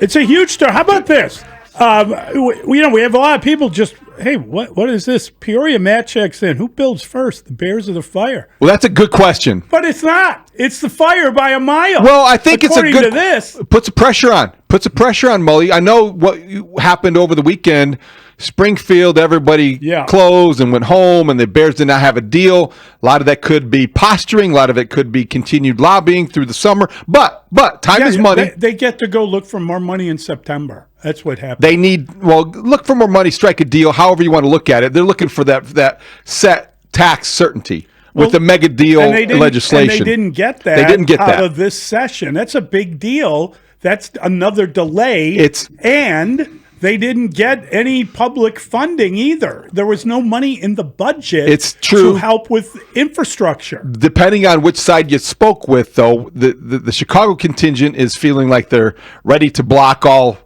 It's a huge story. How about this? We have a lot of people just, hey, what is this? Peoria Matt checks in. Who builds first, the Bears or the Fire? Well, that's a good question. But it's not. It's the Fire by a mile. Well, I think according it's a good. To this. Puts a pressure on. Mully. I know what happened over the weekend. Springfield, everybody closed and went home, and the Bears did not have a deal. A lot of that could be posturing. A lot of it could be continued lobbying through the summer. But time is money. They get to go look for more money in September. That's what happened. They look for more money, strike a deal, however you want to look at it. They're looking for that set tax certainty with the mega deal legislation. And they didn't get that out of this session. That's a big deal. That's another delay. And they didn't get any public funding either. There was no money in the budget to help with infrastructure. Depending on which side you spoke with, though, the Chicago contingent is feeling like they're ready to block all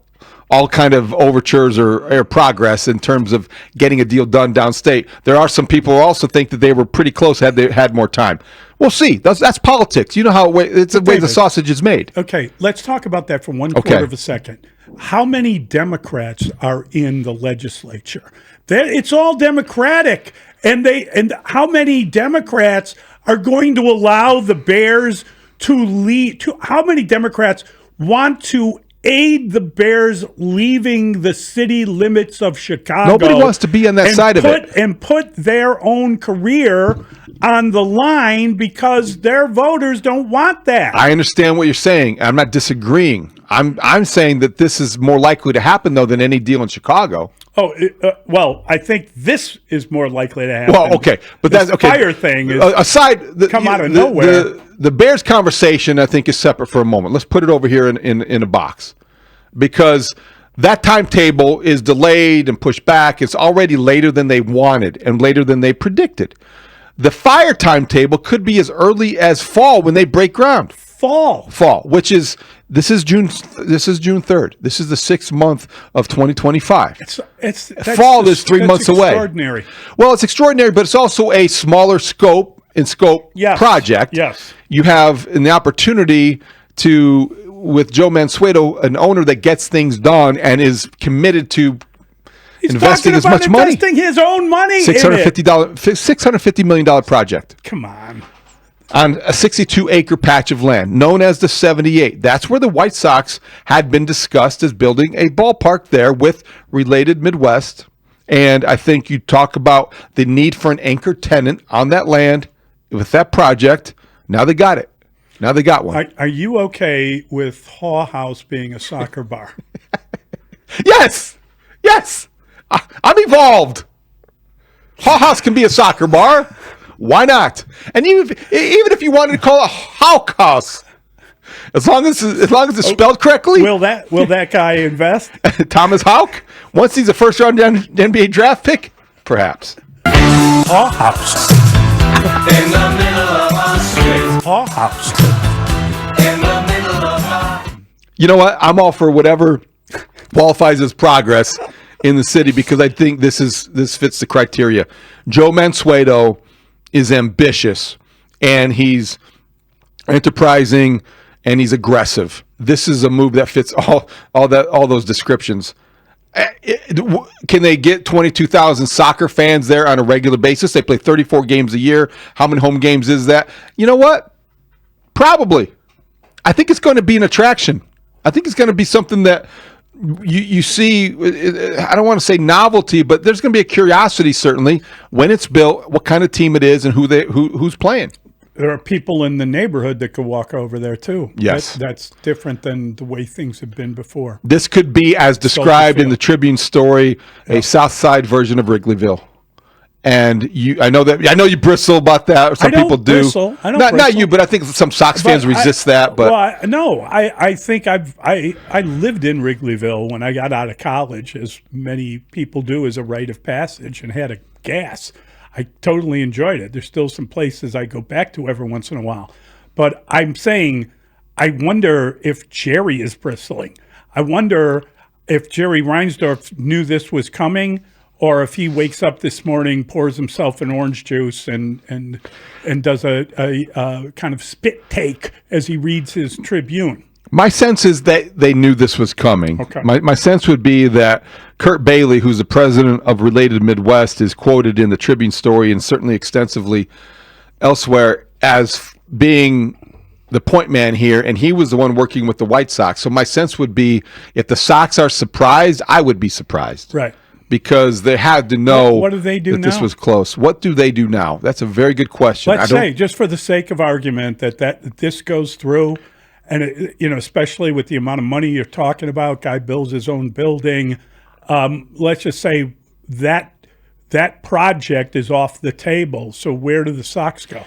kind of overtures or progress in terms of getting a deal done downstate. There are some people who also think that they were pretty close had they had more time. We'll see. That's politics. You know how it's the way the sausage is made. Okay, let's talk about that for one quarter of a second. How many Democrats are in the legislature? It's all Democratic. And how many Democrats are going to allow the Bears to lead? How many Democrats want to aid the Bears leaving the city limits of Chicago? Nobody wants to be on that side of it. And put their own career on the line because their voters don't want that. I understand what you're saying. I'm not disagreeing. I'm saying that this is more likely to happen, though, than any deal in Chicago. Well, I think this is more likely to happen. Well, okay. But that's okay. Fire thing is come out of nowhere. The Bears conversation, I think, is separate for a moment. Let's put it over here in a box. Because that timetable is delayed and pushed back. It's already later than they wanted and later than they predicted. The Fire timetable could be as early as fall when they break ground. Fall, which is this is June 3rd. This is the 6th month of 2025. Fall is 3 months away. Extraordinary. Well, it's extraordinary, but it's also a smaller scope project. Yes. You have an opportunity to, with Joe Mansueto, an owner that gets things done and is committed to investing as much money. Investing his own money $650 million project. Come on. On a 62-acre patch of land known as the 78. That's where the White Sox had been discussed as building a ballpark there with Related Midwest. And I think you talk about the need for an anchor tenant on that land with that project. Now they got it. Now they got one. Are you okay with Haugh House being a soccer bar? Yes. I'm evolved. Haugh House can be a soccer bar. Why not? And even if you wanted to call it Haugh House, as long as it's spelled correctly. Will that guy invest? Thomas Houck? Once he's a first-round NBA draft pick, perhaps. Haugh House. In the middle of our street. Haugh House. In the middle of our... You know what? I'm all for whatever qualifies as progress in the city because I think this fits the criteria. Joe Mansueto is ambitious and he's enterprising and he's aggressive. This is a move that fits all those descriptions. Can they get 22,000 soccer fans there on a regular basis? They play 34 games a year. How many home games is that? You know what? Probably. I think it's going to be an attraction. I think it's going to be something that you see. I don't want to say novelty, but there's going to be a curiosity certainly when it's built, what kind of team it is and who's playing. There are people in the neighborhood that could walk over there too. Yes. That's different than the way things have been before. This could be, as described in the Tribune story, a South Side version of Wrigleyville. And I know you bristle about that, or some people do. Bristle. I don't not bristle. Not you, but I think some Sox fans resist that. But I think I lived in Wrigleyville when I got out of college, as many people do as a rite of passage, and had a gas. I totally enjoyed it. There's still some places I go back to every once in a while. But I'm saying, I wonder if Jerry is bristling. I wonder if Jerry Reinsdorf knew this was coming, or if he wakes up this morning, pours himself an orange juice, and does a kind of spit take as he reads his Tribune. My sense is that they knew this was coming. Okay. My sense would be that Kurt Bailey, who's the president of Related Midwest, is quoted in the Tribune story and certainly extensively elsewhere as being the point man here, and he was the one working with the White Sox. So my sense would be if the Sox are surprised, I would be surprised. Right. Because they had to know what do they do that this now? was close. What do they do now? That's a very good question. Let's say, just for the sake of argument, that this goes through, and especially with the amount of money you're talking about, guy builds his own building. Let's just say that project is off the table. So where do the Sox go?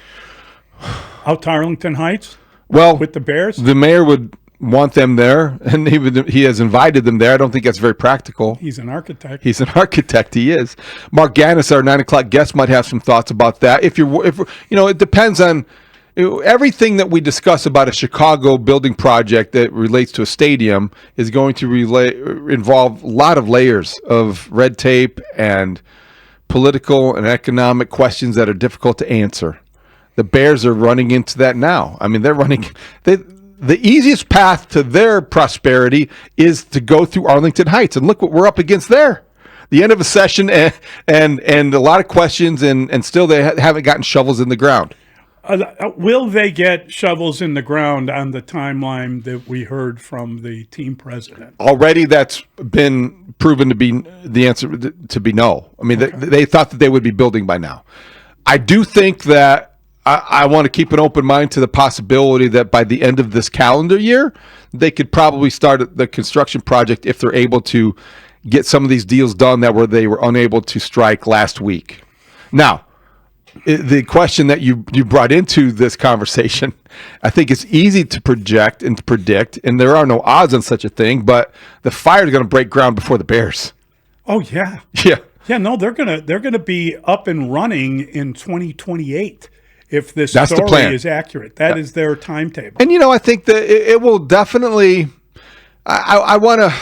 Out to Arlington Heights? Well, with the Bears? The mayor would want them there, and he has invited them there. I don't think that's very practical. He's an architect. He is. Mark Gannis, our 9 o'clock guest, might have some thoughts about that. If it depends on everything that we discuss about a Chicago building project that relates to a stadium is going to involve a lot of layers of red tape and political and economic questions that are difficult to answer. The Bears are running into that now. I mean, the easiest path to their prosperity is to go through Arlington Heights, and look what we're up against there. The end of a session and a lot of questions, and still they haven't gotten shovels in the ground. Will they get shovels in the ground on the timeline that we heard from the team president? Already that's been proven to be the answer to be no. I mean, they thought that they would be building by now. I do think that I want to keep an open mind to the possibility that by the end of this calendar year, they could probably start the construction project if they're able to get some of these deals done that they were unable to strike last week. Now, the question that you brought into this conversation, I think it's easy to project and to predict, and there are no odds on such a thing, but the Fire is going to break ground before the Bears. Oh, yeah. Yeah. Yeah, no, they're gonna be up and running in 2028 if this That's the story plan. is accurate. That is their timetable. And, I think that it will definitely I want to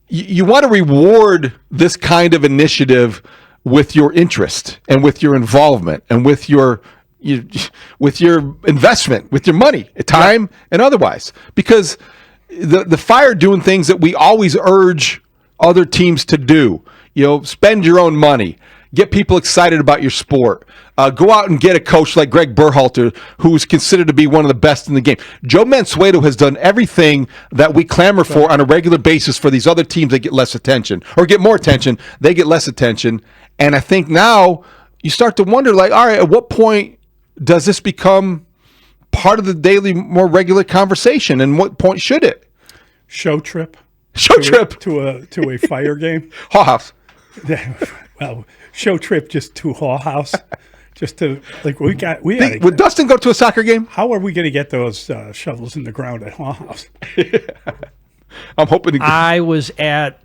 you want to reward this kind of initiative with your interest and with your involvement and with your investment, with your money, time, and otherwise. Because the Fire doing things that we always urge other teams to do. Spend your own money. Get people excited about your sport. Go out and get a coach like Greg Berhalter, who is considered to be one of the best in the game. Joe Mansueto has done everything that we clamor for on a regular basis for these other teams that get less attention or get more attention. They get less attention. And I think now you start to wonder, all right, at what point does this become part of the daily, more regular conversation? And what point should it? Show trip to a Fire game. Haugh House. Well, show trip just to Haugh House, just to Would Dustin go to a soccer game? How are we going to get those shovels in the ground at Haugh House? I'm hoping. I was at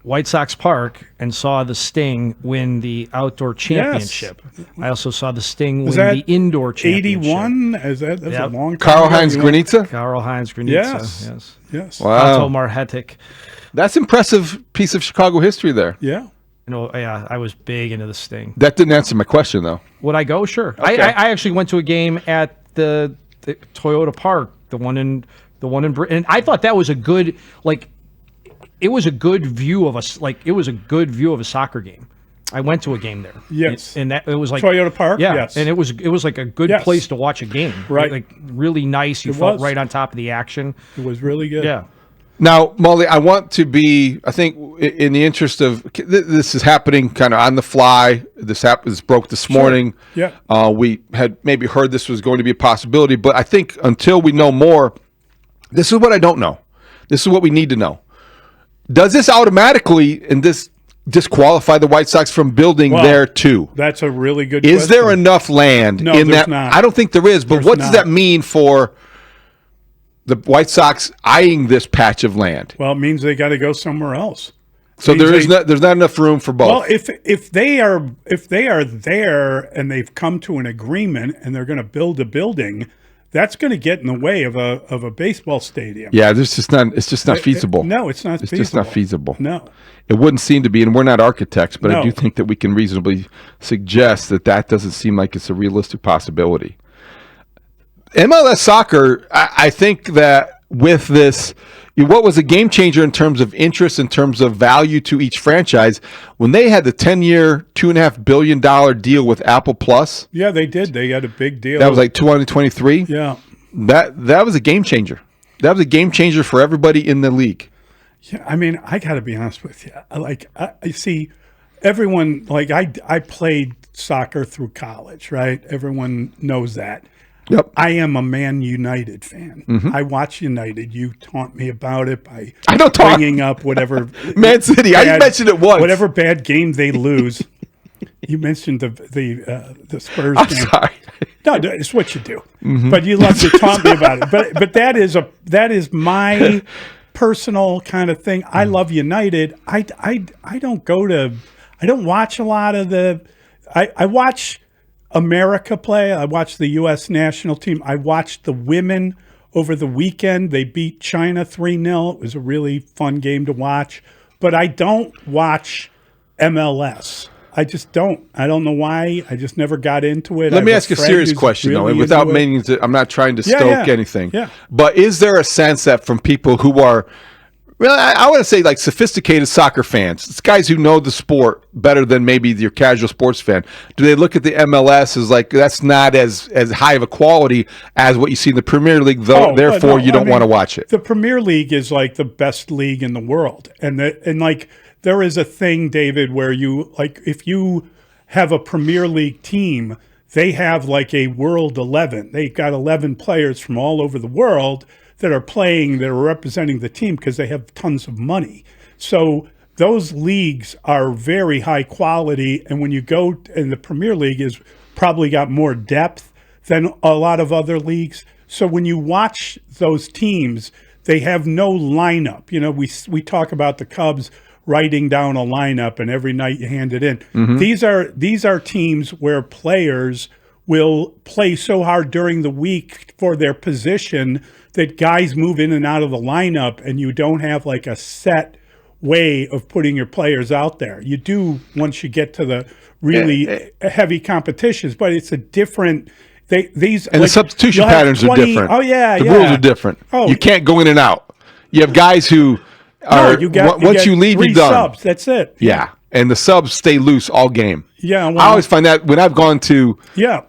White Sox Park and saw the Sting win the outdoor championship. Yes. I also saw the Sting win the indoor championship. 81? That's a long time. Karl-Heinz Granitza? Karl-Heinz Granitza. Yes. Wow. Otto Marhetic. That's impressive piece of Chicago history there. Yeah. I was big into the Sting. That didn't answer my question, though. Would I go? Sure. Okay. I actually went to a game at the Toyota Park, the one in Britain, and I thought that was a good it was a good view of a soccer game. I went to a game there. Yes. And that it was like Toyota Park? Yeah. Yes. And it was like a good place to watch a game. Right. Really nice. You felt right on top of the action. It was really good. Yeah. Now, Mully, I want to be, I think, in the interest of, this is happening kind of on the fly. This broke this morning. Yeah. We had maybe heard this was going to be a possibility, but I think until we know more, this is what I don't know. This is what we need to know. Does this automatically, disqualify the White Sox from building there too? That's a really good question. Is there enough land in there's that? Not. I don't think there is, but what does that mean for the White Sox eyeing this patch of land? Well, it means they got to go somewhere else. So there's not enough room for both. Well, if they are there and they've come to an agreement and they're going to build a building, that's going to get in the way of a baseball stadium. Yeah, it's just not feasible. No, it's not feasible. It's just not feasible. No. It wouldn't seem to be, and we're not architects, but No. I do think that we can reasonably suggest that doesn't seem like it's a realistic possibility. MLS soccer, I think that with this. What was a game changer in terms of interest, in terms of value to each franchise, when they had the 10-year, $2.5 billion deal with Apple Plus? Yeah, they did. They got a big deal. That was like 2023. Yeah. That was a game changer. That was a game changer for everybody in the league. Yeah, I mean, I got to be honest with you. I see everyone, I played soccer through college, right? Everyone knows that. Yep. I am a Man United fan. I watch United. You taunt me about it by I don't talk. bringing up whatever Man City. I mentioned it once. Whatever bad game they lose. You mentioned the Spurs I'm game. sorry. No, it's what you do. But you love to taunt me about it. But that is my personal kind of thing. I love United. I don't watch a lot of I watch America play. I watched the U.S. national team. I watched the women over the weekend. They beat China 3-0. It was a really fun game to watch. But I don't watch MLS. I just don't. I don't know why. I just never got into it. Let me ask you a serious question, though, and without meaning to, I'm not trying to stoke anything. Yeah. But is there a sense that from people who are, well, I want to say like sophisticated soccer fans, it's guys who know the sport better than maybe your casual sports fan, do they look at the MLS as like that's not as high of a quality as what you see in the Premier League, though? Therefore, you don't want to watch it. The Premier League is like the best league in the world, and like there is a thing, David, where you like if you have a Premier League team, they have like a World 11. They've got 11 players from all over the world that are playing, that are representing the team because they have tons of money. So those leagues are very high quality. And when you go, and the Premier League is probably got more depth than a lot of other leagues. So when you watch those teams, they have no lineup. You know, we talk about the Cubs writing down a lineup and every night you hand it in. Mm-hmm. These are teams where players will play so hard during the week for their position that guys move in and out of the lineup, and you don't have like a set way of putting your players out there. You do once you get to the really heavy competitions, but it's a different. These and like, the substitution patterns are different. Oh yeah, the rules are different. Oh, you can't go in and out. You have guys who are once you leave, you're done. Subs, that's it. Yeah, and the subs stay loose all game. Yeah, well, I always find that when I've gone to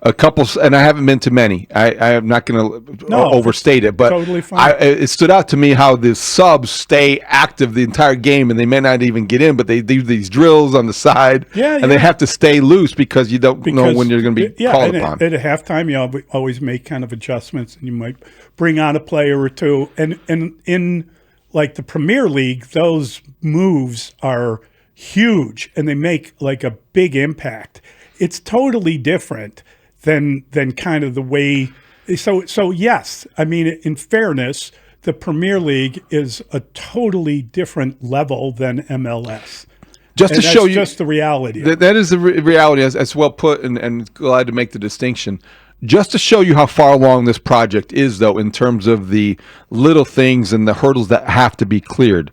a couple, and I haven't been to many. I am not going to overstate it, but totally fine. It stood out to me how the subs stay active the entire game, and they may not even get in, but they do these drills on the side, and they have to stay loose because you don't know when you're going to be called upon. At halftime, you always make kind of adjustments, and you might bring on a player or two. And in like the Premier League, those moves are huge, and they make like a big impact. It's totally different than kind of the way. So yes, I mean, in fairness, the Premier League is a totally different level than MLS. Just to show you, just the reality. That is the reality, as well put, and glad to make the distinction. Just to show you how far along this project is, though, in terms of the little things and the hurdles that have to be cleared.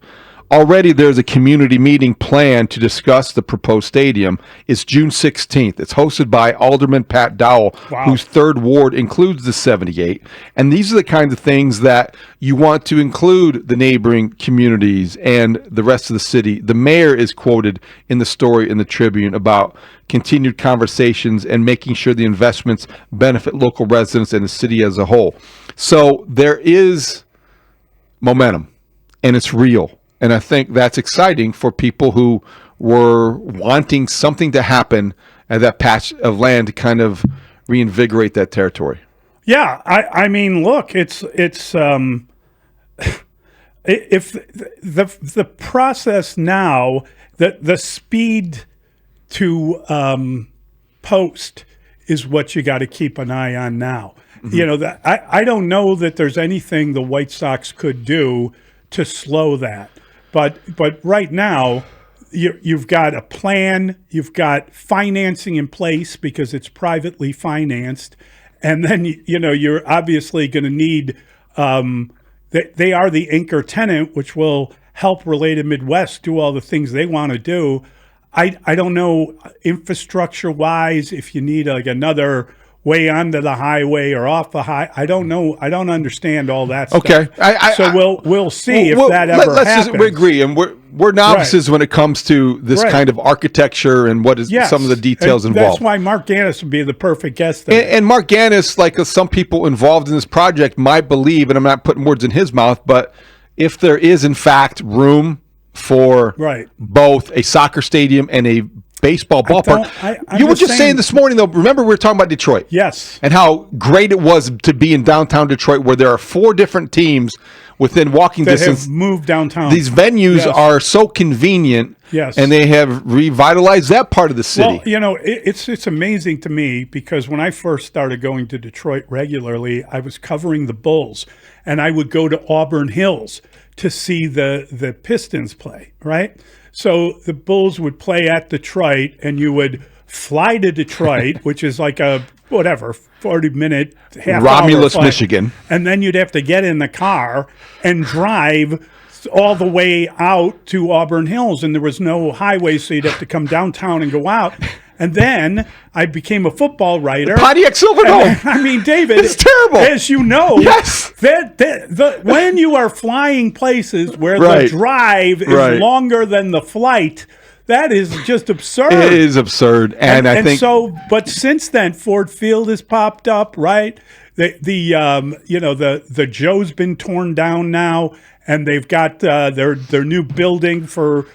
Already there's a community meeting planned to discuss the proposed stadium. It's June 16th. It's hosted by Alderman Pat Dowell, whose third ward includes the 78. And these are the kinds of things that you want to include the neighboring communities and the rest of the city. The mayor is quoted in the story in the Tribune about continued conversations and making sure the investments benefit local residents and the city as a whole. So there is momentum, and it's real. And I think that's exciting for people who were wanting something to happen at that patch of land to kind of reinvigorate that territory. Yeah, I mean, look, it's if the process now, the speed to post is what you got to keep an eye on now. Mm-hmm. You know, that I don't know that there's anything the White Sox could do to slow that. But right now, you've got a plan, you've got financing in place because it's privately financed, and then you're obviously going to need. They are the anchor tenant, which will help Related Midwest do all the things they want to do. I don't know infrastructure wise if you need like another way onto the highway or off the high. I don't know. I don't understand all that Okay. stuff. So we'll see if that ever let's happens. we agree, and we're novices when it comes to this kind of architecture and what is some of the details and involved. That's why Mark Gannis would be the perfect guest. And Mark Gannis, like some people involved in this project might believe, and I'm not putting words in his mouth, but if there is in fact room for both a soccer stadium and a baseball ballpark. You were just saying this morning, though, remember we were talking about Detroit. Yes. And how great it was to be in downtown Detroit where there are 4 different teams within walking distance. Have moved downtown. These venues are so convenient. Yes. And they have revitalized that part of the city. Well, you know, it's amazing to me because when I first started going to Detroit regularly, I was covering the Bulls, and I would go to Auburn Hills to see the Pistons play, right? So the Bulls would play at Detroit, and you would fly to Detroit, which is like a 40-minute, half-hour Romulus, flight, Michigan. and then you'd have to get in the car and drive all the way out to Auburn Hills, and there was no highway, so you'd have to come downtown and go out. And then I became a football writer. The Pontiac Silverdome. I mean, David, it's terrible. As you know, yes. When you are flying places where the drive is longer than the flight, that is just absurd. It is absurd, and I think so. But since then, Ford Field has popped up, right? The Joe's been torn down now, and they've got their new building for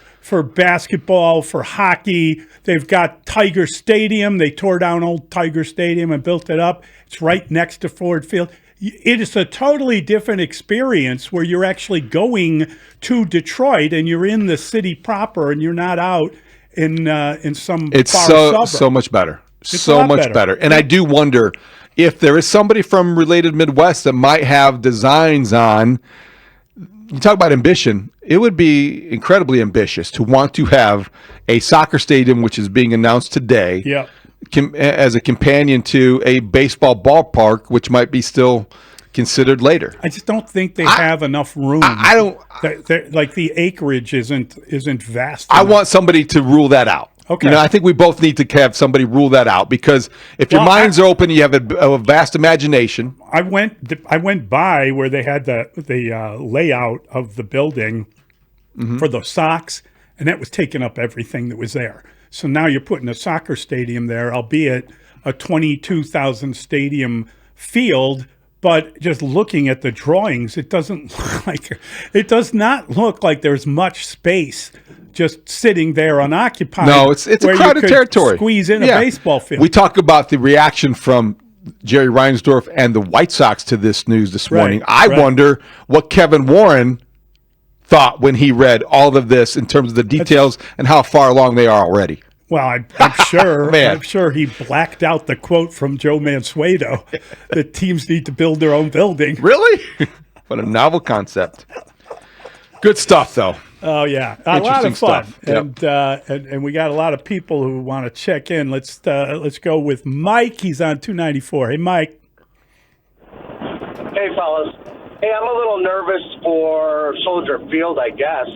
basketball, for hockey. They've got Tiger Stadium. They tore down old Tiger Stadium and built it up. It's right next to Ford Field. It is a totally different experience where you're actually going to Detroit and you're in the city proper and you're not out in some it's far so suburb. so much better. It's so much better. And I do wonder if there is somebody from Related Midwest that might have designs on. You talk about ambition. It would be incredibly ambitious to want to have a soccer stadium, which is being announced today, as a companion to a baseball ballpark, which might be still considered later. I just don't think they have enough room. I don't like the acreage isn't vast enough. I want somebody to rule that out. Okay. You know, I think we both need to have somebody rule that out because if your minds are open, you have a vast imagination. I went by where they had the layout of the building for the Sox, and that was taking up everything that was there. So now you're putting a soccer stadium there, albeit a 22,000 stadium field. But just looking at the drawings, it does not look like there's much space just sitting there unoccupied. No, it's a crowded territory. Squeeze in a baseball field. We talk about the reaction from Jerry Reinsdorf and the White Sox to this news this morning. I wonder what Kevin Warren thought when he read all of this in terms of the details and how far along they are already. Well, I'm sure. I'm sure he blacked out the quote from Joe Mansueto that teams need to build their own building. Really? What a novel concept. Good stuff, though. Oh yeah, a lot of fun, Yep. And we got a lot of people who want to check in. Let's go with Mike. He's on 294. Hey, Mike. Hey, fellas. Hey, I'm a little nervous for Soldier Field. I guess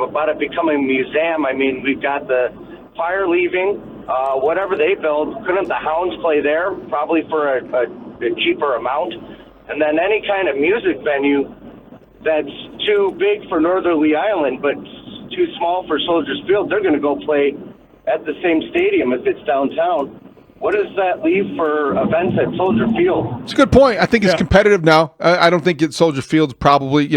about it becoming a museum. I mean, we've got the Fire leaving. Whatever they build, couldn't the Hounds play there? Probably for a cheaper amount. And then any kind of music venue that's too big for Northerly Island, but too small for Soldiers Field, they're going to go play at the same stadium if it's downtown. What does that leave for events at Soldier Field? It's a good point. I think it's competitive now. I don't think Soldier Field's probably,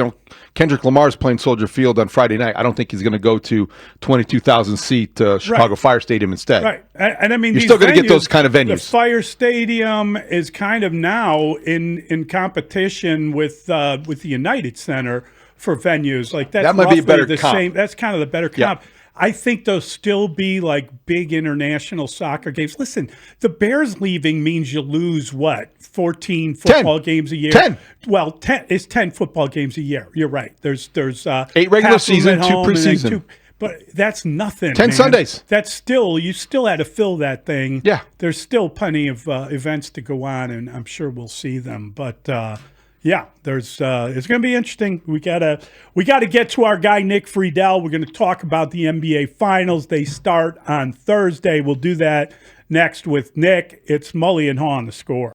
Kendrick Lamar's playing Soldier Field on Friday night. I don't think he's going to go to 22,000 seat Chicago Fire Stadium instead. Right. And I mean, you're still going to get those kind of venues. The Fire Stadium is kind of now in competition with the United Center for venues. Like that might be a better comp. Same. That's kind of the better comp. Yeah. I think there'll still be like big international soccer games. Listen, the Bears leaving means you lose 14 football games a year. 10. Well, 10 is 10 football games a year. You're right. There's 8 regular season, 2 preseason. But that's nothing. 10 Sundays. That's you still had to fill that thing. Yeah. There's still plenty of events to go on, and I'm sure we'll see them. But yeah, it's going to be interesting. We gotta get to our guy Nick Friedel. We're going to talk about the NBA Finals. They start on Thursday. We'll do that Next with Nick, it's Mully and Haugh on the Score.